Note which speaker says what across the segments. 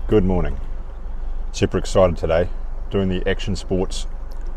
Speaker 1: Good morning. Super excited today, doing the action sports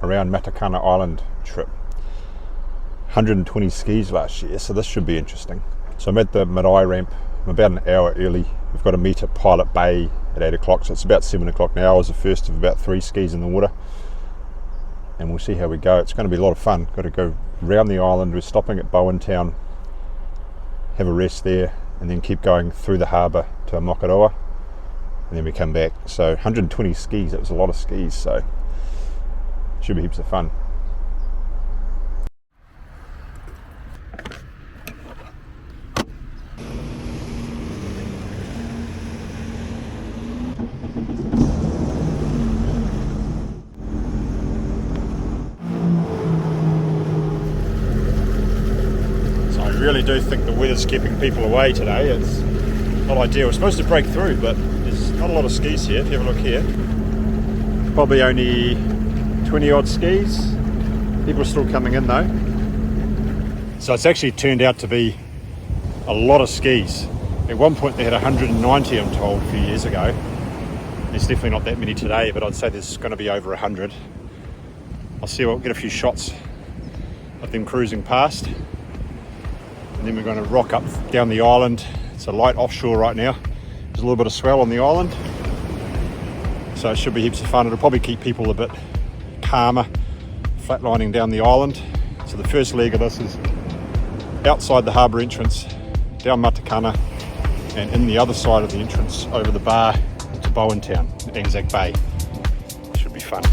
Speaker 1: around Matakana Island trip. 120 skis last year, so this should be interesting. So I'm at the mid-eye ramp. I'm about an hour early. We've got to meet at Pilot Bay at 8 o'clock, so it's about 7 o'clock now. I was the first of about 3 skis in the water, and we'll see how we go. It's going to be a lot of fun. Got to go around the island. We're stopping at Bowentown, have a rest there, and then keep going through the harbour to Omokoroa, and then we come back. So 120 skis, that was a lot of skis, so should be heaps of fun. So I really do think the weather's keeping people away today. It's not ideal. We're supposed to break through, but there's not a lot of skis here. If you have a look here, probably only 20 odd skis. People are still coming in though. So it's actually turned out to be a lot of skis. At one point they had 190, I'm told, a few years ago. There's definitely not that many today, but I'd say there's going to be over 100. I'll see, we'll get a few shots of them cruising past. And then we're going to rock up down the island. It's a light offshore right now. There's a little bit of swell on the island, so it should be heaps of fun. It'll probably keep people a bit calmer, flatlining down the island. So the first leg of this is outside the harbour entrance, down Matakana, and in the other side of the entrance over the bar to Bowentown, Anzac Bay. Should be fun.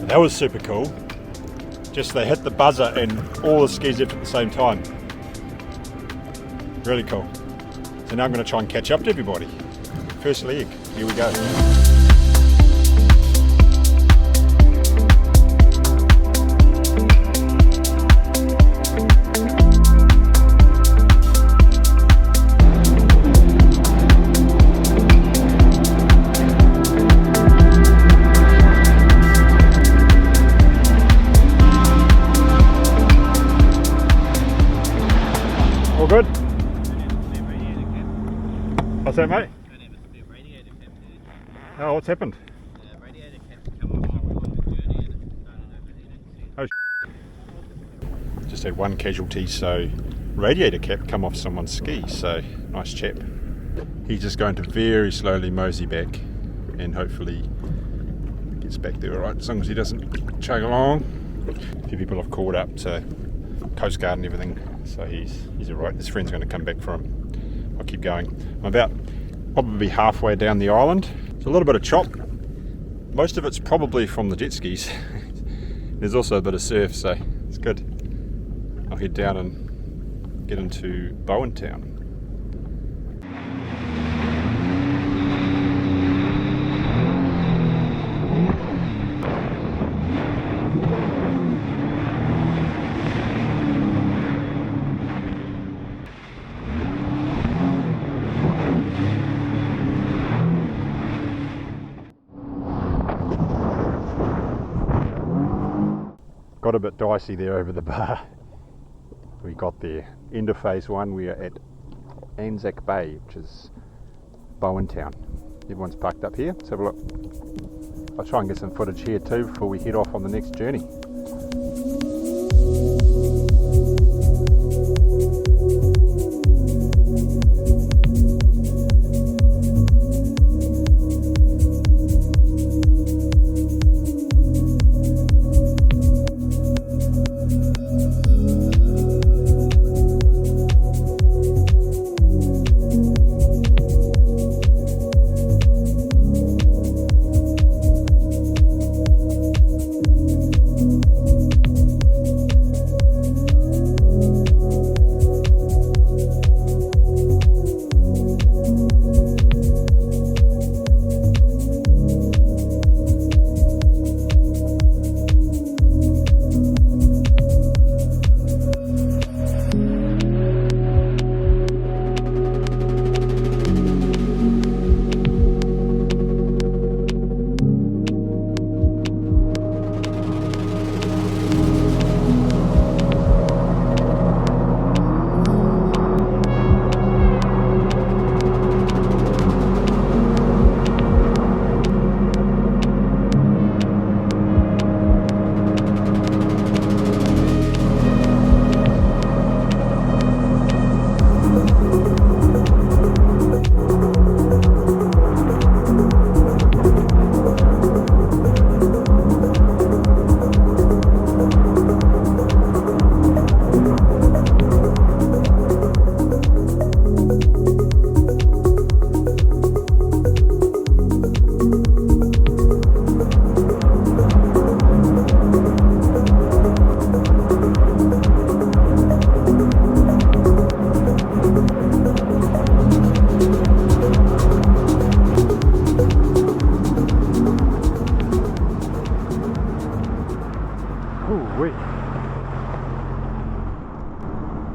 Speaker 1: That was super cool. Just they hit the buzzer and all the skis left at the same time. Really cool. So now I'm going to try and catch up to everybody. First leg, here we go. All good? What's that, mate? Oh, what's happened?
Speaker 2: Radiator cap's come off while we're on the journey and it started overheating.
Speaker 1: Oh, just had one casualty, so radiator cap come off someone's ski, so nice chap. He's just going to very slowly mosey back and hopefully gets back there alright, as long as he doesn't chug along. A few people have called up to Coast Guard and everything, so he's alright. His friend's going to come back for him. I'll keep going. I'm about probably halfway down the island. There's a little bit of chop. Most of it's probably from the jet skis. There's also a bit of surf, so it's good. I'll head down and get into Bowentown. Got a bit dicey there over the bar. We got there. End of phase 1, we are at Anzac Bay, which is Bowentown. Everyone's parked up here. Let's have a look. I'll try and get some footage here too before we head off on the next journey.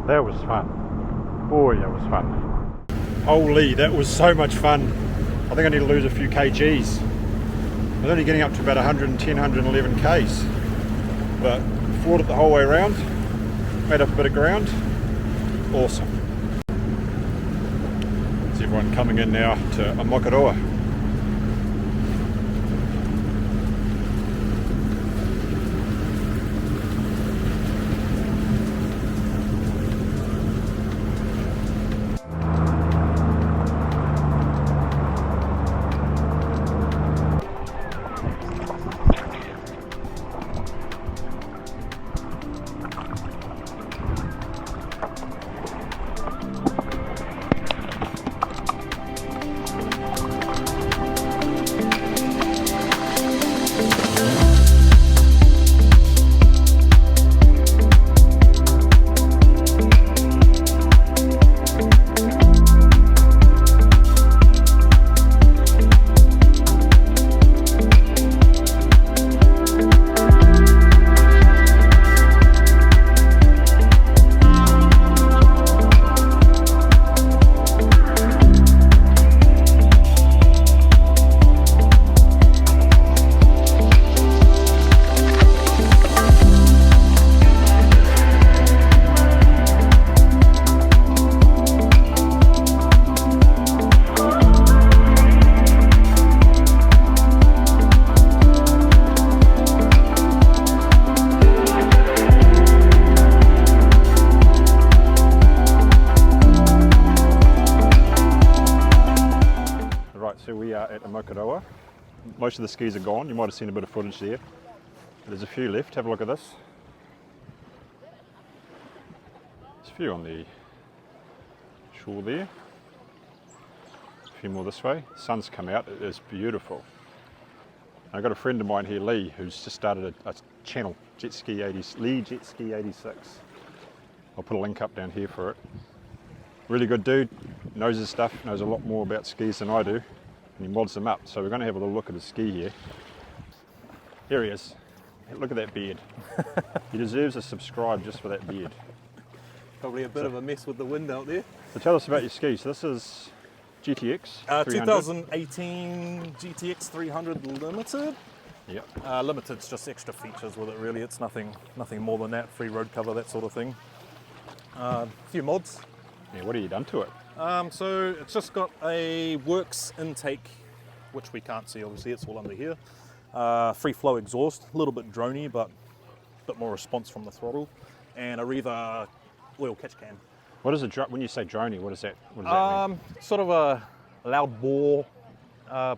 Speaker 1: That was fun. Boy, that was fun. Holy, that was so much fun. I think I need to lose a few kgs. I was only getting up to about 110, 111 Ks. But fought it the whole way around. Made up a bit of ground. Awesome. There's everyone coming in now to Omokoroa. So we are at Omokoroa. Most of the skis are gone. You might have seen a bit of footage there. There's a few left. Have a look at this. There's a few on the shore there. A few more this way. The sun's come out. It is beautiful. I've got a friend of mine here, Lee, who's just started a channel, Lee Jetski 86. I'll put a link up down here for it. Really good dude, knows his stuff, knows a lot more about skis than I do, and he mods them up. So we're going to have a little look at his ski here. Here he is. Look at that beard. He deserves a subscribe just for that beard.
Speaker 2: Probably a bit of a mess with the wind out there.
Speaker 1: So tell us about your skis. So this is GTX 300.
Speaker 2: 2018 GTX 300 Limited.
Speaker 1: Yep.
Speaker 3: Limited's just extra features with it really. It's nothing more than that. Free road cover, that sort of thing. A few mods.
Speaker 1: Yeah, what have you done to it?
Speaker 3: So it's just got a works intake, which we can't see obviously, it's all under here. Free flow exhaust, a little bit drony, but a bit more response from the throttle. And a Riva oil catch can.
Speaker 1: What is it, when you say drony, what does that mean?
Speaker 3: Sort of a loud bore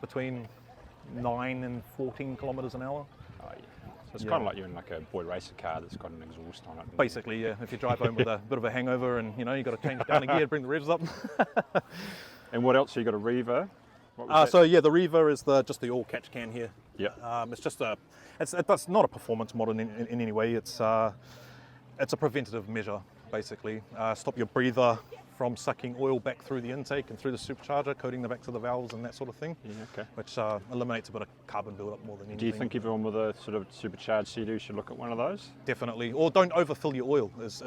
Speaker 3: between 9 and 14 kilometres an hour.
Speaker 1: Oh, yeah. So it's kind of like you're in like a boy racer car that's got an exhaust on it.
Speaker 3: Basically, yeah. If you drive home with a bit of a hangover and you got to change down a gear to bring the revs up.
Speaker 1: And what else? So you got a Riva. What was that?
Speaker 3: So yeah, the Riva is just the oil catch can here.
Speaker 1: Yeah.
Speaker 3: It's just it's not a performance mod in any way. It's a preventative measure basically. Stop your breather from sucking oil back through the intake and through the supercharger, coating the backs of the valves and that sort of thing.
Speaker 1: Yeah, okay.
Speaker 3: Which eliminates a bit of carbon buildup more than anything.
Speaker 1: Do you think everyone with a sort of supercharged SEADOO should look at one of those?
Speaker 3: Definitely. Or don't overfill your oil is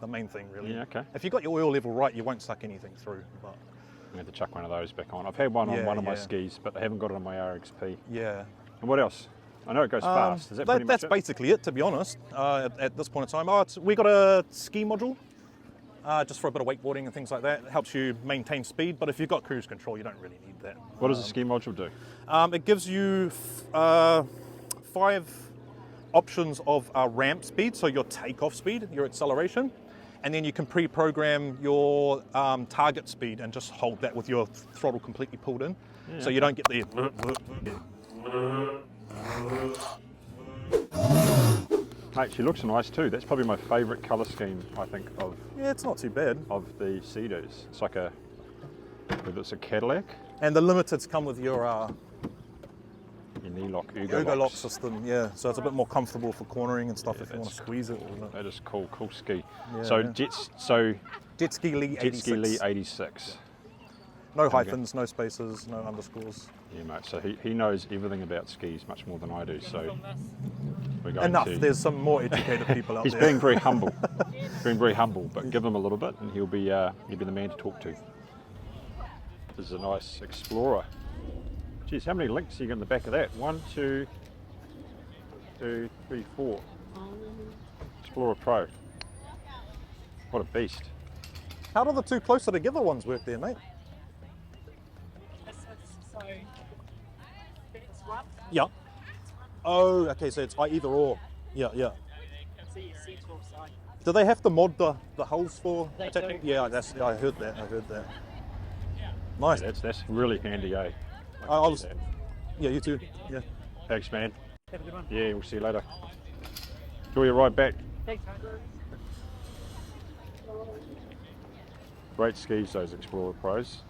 Speaker 3: the main thing really.
Speaker 1: Yeah, okay.
Speaker 3: If you've got your oil level right, you won't suck anything through. But
Speaker 1: I had to chuck one of those back on. I've had one on one of my skis, but I haven't got it on my RXP.
Speaker 3: yeah.
Speaker 1: And what else? I know it goes fast. Is that pretty much
Speaker 3: that's
Speaker 1: it?
Speaker 3: basically it, to be honest, at this point in time. We got a ski module, just for a bit of wakeboarding and things like that. It helps you maintain speed, but if you've got cruise control, you don't really need that.
Speaker 1: What does the ski module do?
Speaker 3: It gives you 5 options of ramp speed, so your takeoff speed, your acceleration, and then you can pre-program your target speed and just hold that with your throttle completely pulled in, so you don't get the...
Speaker 1: Mate, she looks nice too. That's probably my favourite colour scheme, I think, of
Speaker 3: Yeah, it's not too bad.
Speaker 1: the SEADOOs. It's like whether it's a Cadillac.
Speaker 3: And the limiteds come with your
Speaker 1: Your knee lock,
Speaker 3: Ugo lock system, yeah. So it's a bit more comfortable for cornering and stuff if you want to squeeze it.
Speaker 1: That is cool ski.
Speaker 3: Yeah,
Speaker 1: So
Speaker 3: yeah. Jetski Lee 86.
Speaker 1: Jetski Lee 86.
Speaker 3: No hyphens, no spaces, no underscores.
Speaker 1: Yeah, mate. So he knows everything about skis much more than I do. So we're going
Speaker 3: Enough.
Speaker 1: to...
Speaker 3: There's some more educated people out
Speaker 1: He's
Speaker 3: there.
Speaker 1: being very humble. Being very humble, but give him a little bit, and he'll be the man to talk to. This is a nice Explorer. Geez, how many links are you got in the back of that? 1, 2, 3, 4. Explorer Pro. What a beast.
Speaker 3: How do the two closer together ones work there, mate? Yeah. Oh, okay, so it's either or. Yeah. Do they have to mod the hulls for attaching? Yeah, I heard that. Nice.
Speaker 1: Yeah, that's really handy, eh?
Speaker 3: Yeah, you too. Yeah.
Speaker 1: Thanks, man.
Speaker 2: Have a good one.
Speaker 1: Yeah, we'll see you later. Enjoy your ride back.
Speaker 2: Thanks, mate.
Speaker 1: Great skis, those Explorer Pros.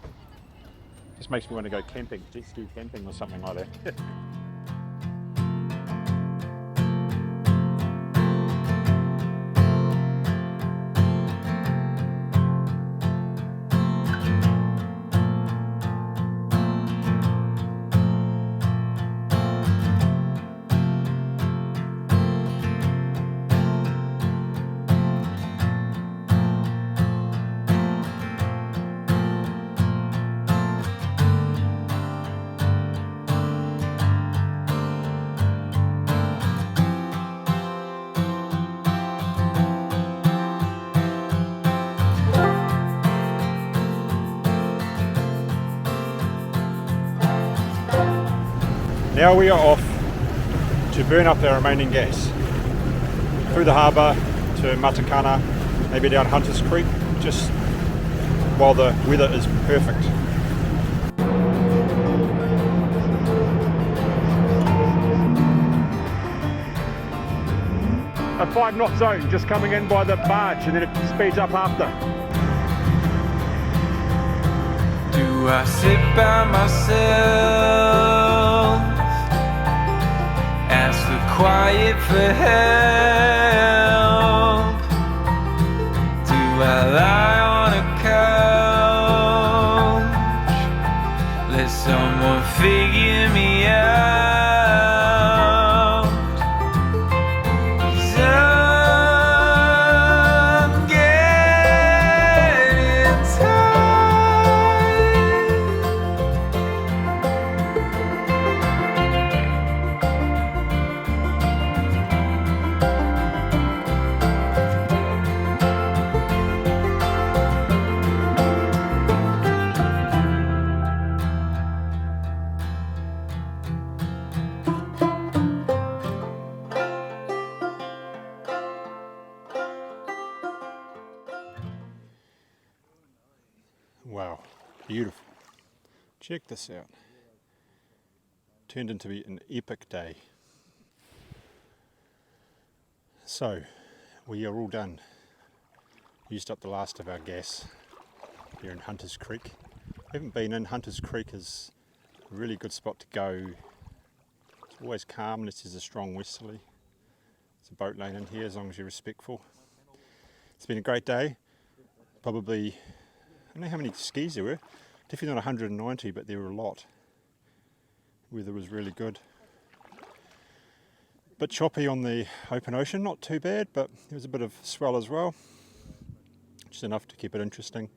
Speaker 1: Just makes me want to go camping, jet ski camping or something like that. Now we are off to burn up our remaining gas. Through the harbour to Matakana, maybe down Hunters Creek, just while the weather is perfect. A 5 knot zone just coming in by the barge and then it speeds up after.
Speaker 4: Do I sit by myself? Ask the quiet for help? Do I lie on a couch? Let someone figure me out? 'Cause I'm getting tired.
Speaker 1: beautiful. Check this out. Turned into be an epic day. So, we are all done. Used up the last of our gas here in Hunters Creek. Haven't been in. Hunters Creek is a really good spot to go. It's always calm unless there's a strong westerly. There's a boat lane in here as long as you're respectful. It's been a great day. Probably, I don't know how many skis there were. Definitely not 190, but there were a lot. Weather was really good. Bit choppy on the open ocean, not too bad, but there was a bit of swell as well. Just enough to keep it interesting.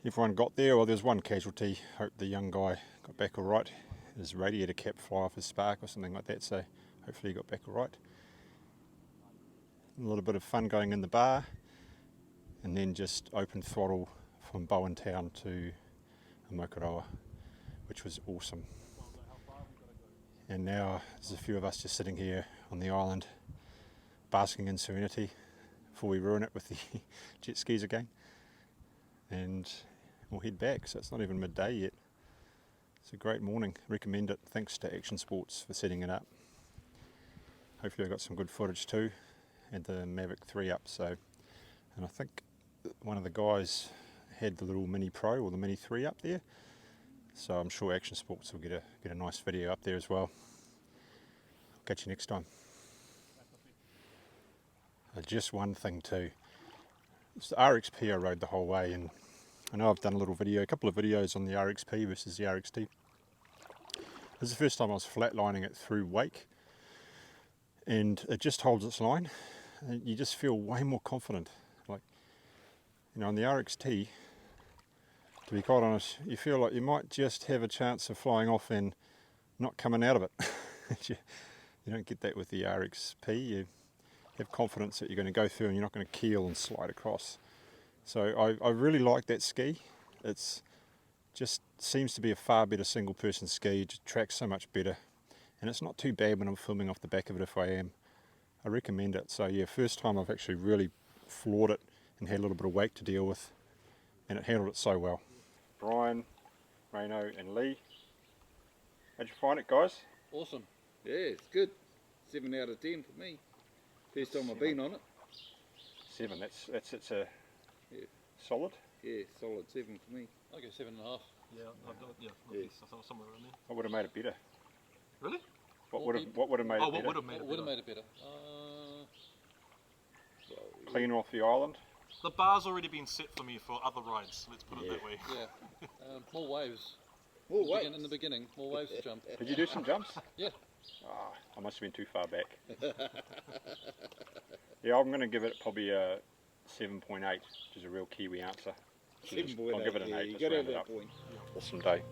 Speaker 1: Everyone got there. Well, there was one casualty. Hope the young guy got back all right. His radiator cap fly off his spark or something like that, so hopefully he got back all right. A little bit of fun going in the bar, and then just open throttle from Bowentown to Omokoroa, which was awesome. And now there's a few of us just sitting here on the island, basking in serenity before we ruin it with the jet skis again. And we'll head back, so it's not even midday yet. It's a great morning, recommend it. Thanks to Action Sports for setting it up. Hopefully I got some good footage too. Had the Mavic 3 up, so, and I think one of the guys had the little Mini Pro or the Mini 3 up there, so I'm sure Action Sports will get a nice video up there as well. I'll catch you next time. Just one thing too, it's the RXP I rode the whole way, and I know I've done a couple of videos on the RXP versus the RXT. This is the first time I was flatlining it through wake, and it just holds its line, and you just feel way more confident. Like, you know, on the RXT, to be quite honest, you feel like you might just have a chance of flying off and not coming out of it. you don't get that with the RXP. You have confidence that you're going to go through and you're not going to keel and slide across. So I really like that ski. It's just seems to be a far better single person ski. It tracks so much better, and it's not too bad when I'm filming off the back of it if I am. I recommend it. So yeah, first time I've actually really floored it and had a little bit of wake to deal with, and it handled it so well. Brian, Reno and Lee, how'd you find it, guys?
Speaker 5: Awesome. Yeah, it's good. 7 out of 10 for me. First time I've been on it.
Speaker 1: 7, it's a
Speaker 5: Yeah.
Speaker 1: solid?
Speaker 5: Yeah, solid 7 for me.
Speaker 3: I go 7.5. Yeah,
Speaker 5: Yeah.
Speaker 3: somewhere around there.
Speaker 1: What would have made it better?
Speaker 3: Really?
Speaker 1: What would have made it better?
Speaker 3: What would have made it better?
Speaker 5: made it better?
Speaker 1: Cleaner off the island?
Speaker 3: The bar's already been set for me for other rides, let's put it that way.
Speaker 5: Yeah. More waves.
Speaker 2: More waves?
Speaker 5: In the beginning, more waves to jump.
Speaker 1: Did you do some jumps?
Speaker 5: Yeah.
Speaker 1: Ah, I must have been too far back. Yeah, I'm going to give it probably a 7.8, which is a real Kiwi answer.
Speaker 2: 7.8.
Speaker 1: I'll give it an 8.
Speaker 2: You
Speaker 1: Let's
Speaker 2: got to have
Speaker 1: round it
Speaker 2: that
Speaker 1: up.
Speaker 2: point.
Speaker 1: Awesome day.